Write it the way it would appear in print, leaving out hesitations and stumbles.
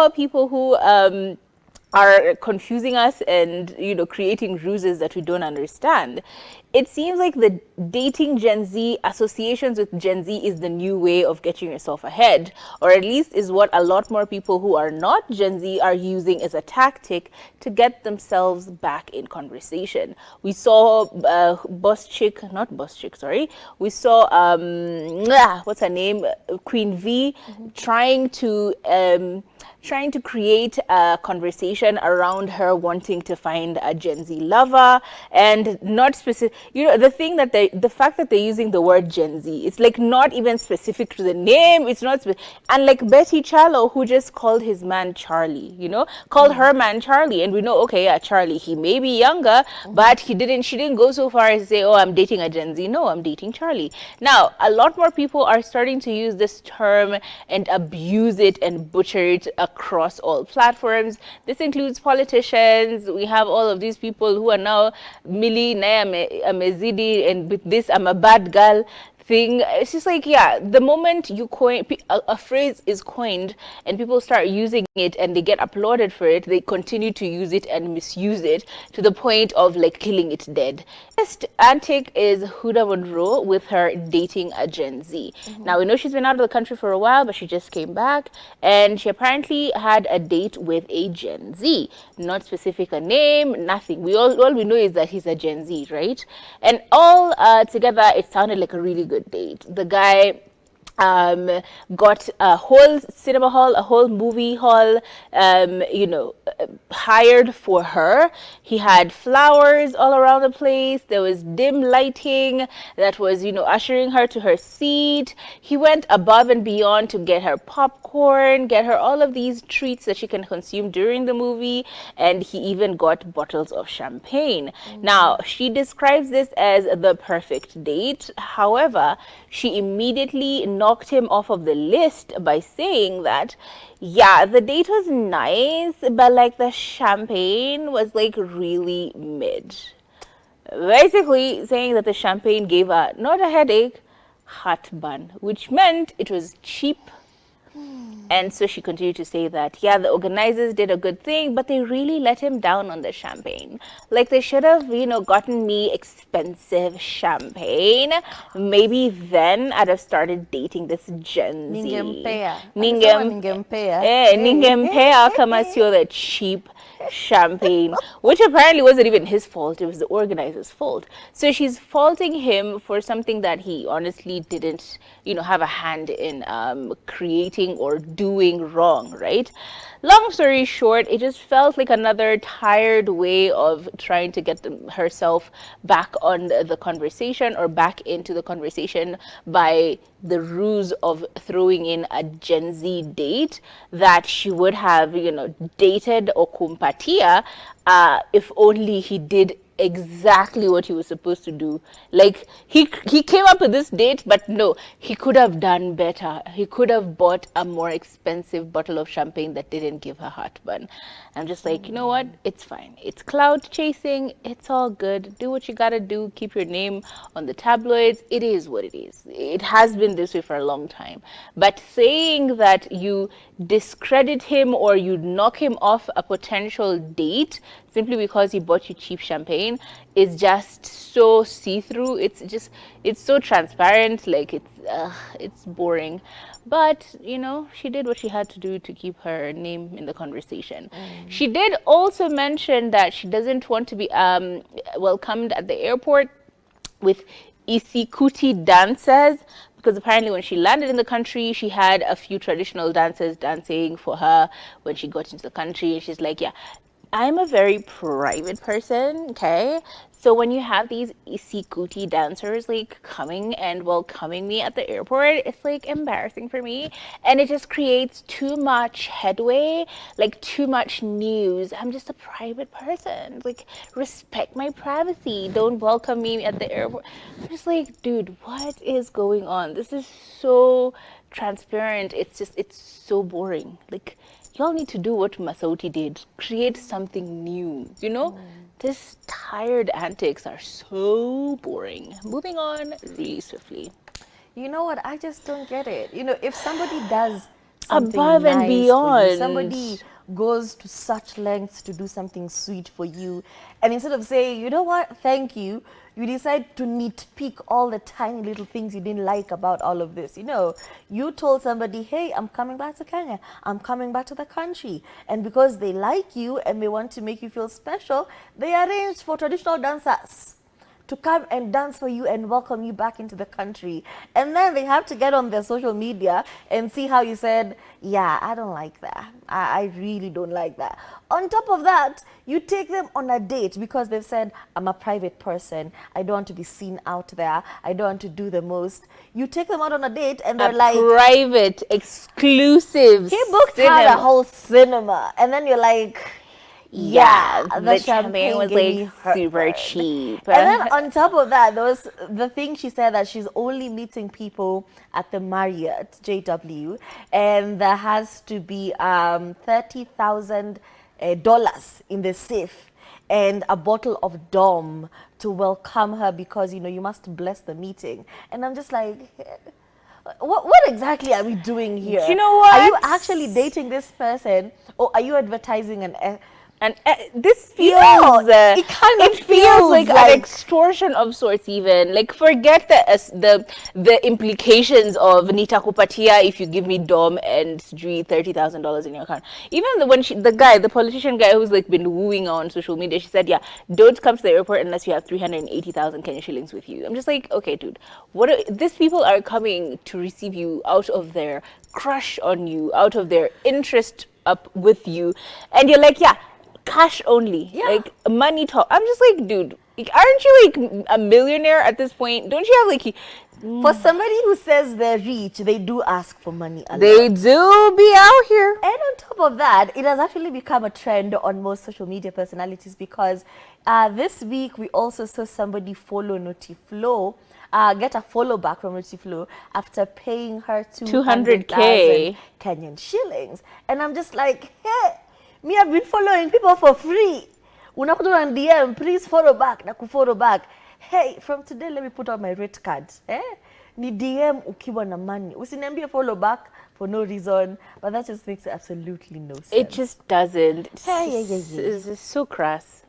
about people who are confusing us and creating ruses that we don't understand. It seems like the dating Gen Z, associations with Gen Z, is the new way of getting yourself ahead, or at least is what a lot more people who are not Gen Z are using as a tactic to get themselves back in conversation. We saw we saw what's her name, Queen V, trying to create a conversation around her wanting to find a Gen Z lover, and not specific. The fact that they're using the word Gen Z, it's like not even specific to the name. It's not, and like Betty Chalo, who just called his man Charlie, called her man Charlie, and we know, okay, yeah, Charlie, he may be younger, but she didn't go so far as to say, oh, I'm dating a Gen Z. No, I'm dating Charlie. Now, a lot more people are starting to use this term and abuse it and butcher it across all platforms. This includes politicians. We have all of these people who are now Millie, Naya Amezidi, and with this I'm a bad girl thing. It's just like, yeah, the moment you coin a phrase is coined and people start using it and they get applauded for it, they continue to use it and misuse it to the point of like killing it dead. Next antic is Huddah Monroe with her dating a Gen Z. Now we know she's been out of the country for a while, but she just came back and she apparently had a date with a Gen Z. Not specific a name, nothing. All we know is that he's a Gen Z, right? And all together, it sounded like a really good date. The guy got a whole cinema hall, a whole movie hall, hired for her. He had flowers all around the place. There was dim lighting that was, ushering her to her seat. He went above and beyond to get her popcorn, get her all of these treats that she can consume during the movie, and he even got bottles of champagne. Now, she describes this as the perfect date. However, she immediately knocked him off of the list by saying that, yeah, the date was nice, but like the champagne was like really mid. Basically saying that the champagne gave her not a headache, heartburn, which meant it was cheap. And so she continued to say that, yeah, the organizers did a good thing, but they really let him down on the champagne. Like they should have, gotten me expensive champagne. Maybe then I'd have started dating this Gen Z. Ningempea kama sio the cheap champagne, which apparently wasn't even his fault. It was the organizer's fault. So she's faulting him for something that he honestly didn't, have a hand in creating or doing wrong, right? Long story short, it just felt like another tired way of trying to get herself back on the conversation, or back into the conversation, by the ruse of throwing in a Gen Z date that she would have, dated or kumpatia if only he did exactly what he was supposed to do. Like he came up with this date, but no, he could have done better. He could have bought a more expensive bottle of champagne that didn't give her heartburn. I'm just like, you know what, it's fine, it's cloud chasing, it's all good. Do what you gotta do, keep your name on the tabloids. It is what it is. It has been this way for a long time. But saying that you discredit him or you knock him off a potential date simply because he bought you cheap champagne is just so see-through. It's so transparent. Like it's boring. But she did what she had to do to keep her name in the conversation. She did also mention that she doesn't want to be welcomed at the airport with Isikuti dancers, because apparently when she landed in the country, she had a few traditional dancers dancing for her when she got into the country. And she's like, yeah, I'm a very private person, okay? So when you have these Isikuti dancers like coming and welcoming me at the airport, it's like embarrassing for me, and it just creates too much headway, like too much news. I'm just a private person. Like, respect my privacy. Don't welcome me at the airport. I'm just like, dude, what is going on? This is so transparent. It's so boring. Like, y'all need to do what Masauti did. Create something new, These tired antics are so boring. Moving on really swiftly. You know what? I just don't get it. If somebody does something Above and nice for you. beyond. Somebody goes to such lengths to do something sweet for you, and instead of saying, you know what, thank you, you decide to nitpick all the tiny little things you didn't like about all of this. You know, you told somebody, hey, I'm coming back to Kenya, I'm coming back to the country, and because they like you and they want to make you feel special, they arranged for traditional dancers to come and dance for you and welcome you back into the country. And then they have to get on their social media and see how you said, yeah, I don't like that. I really don't like that. On top of that, you take them on a date because they've said, I'm a private person. I don't want to be seen out there. I don't want to do the most. You take them out on a date and they're like, private, exclusive he booked out a whole cinema. And then you're like, yeah, the champagne was gave me like heartburn. super cheap. And then on top of that, there was the thing she said that she's only meeting people at the Marriott, JW, and there has to be $30,000 in the safe and a bottle of Dom to welcome her because, you know, you must bless the meeting. And I'm just like, what exactly are we doing here? Do you know what? Are you actually dating this person, or are you advertising an... And this feels, it kind of feels like an extortion of sorts. Even like, forget the implications of nitakupatia if you give me dom and $30,000 in your account. Even the politician guy who's like been wooing on social media, she said, yeah, don't come to the airport unless you have 380,000 Kenyan shillings with you. I'm just like, okay, dude, these people are coming to receive you out of their crush on you, out of their interest up with you, and you're like, yeah, cash only, like money talk. I'm just like, dude, aren't you like a millionaire at this point? Don't you have like for somebody who says they're rich, they do ask for money a lot. They do be out here. And on top of that, it has actually become a trend on most social media personalities because this week we also saw somebody follow Notiflo, get a follow back from Notiflo after paying her 200,000 Kenyan shillings. And I'm just like, hey, me, I've been following people for free. Unakuta on DM, please follow back, na kufollow back. Hey, from today, let me put out my rate card. Ni DM ukiwa na money. Usiniambie follow back for no reason, but that just makes absolutely no sense. It just doesn't. Hey, It's so crass.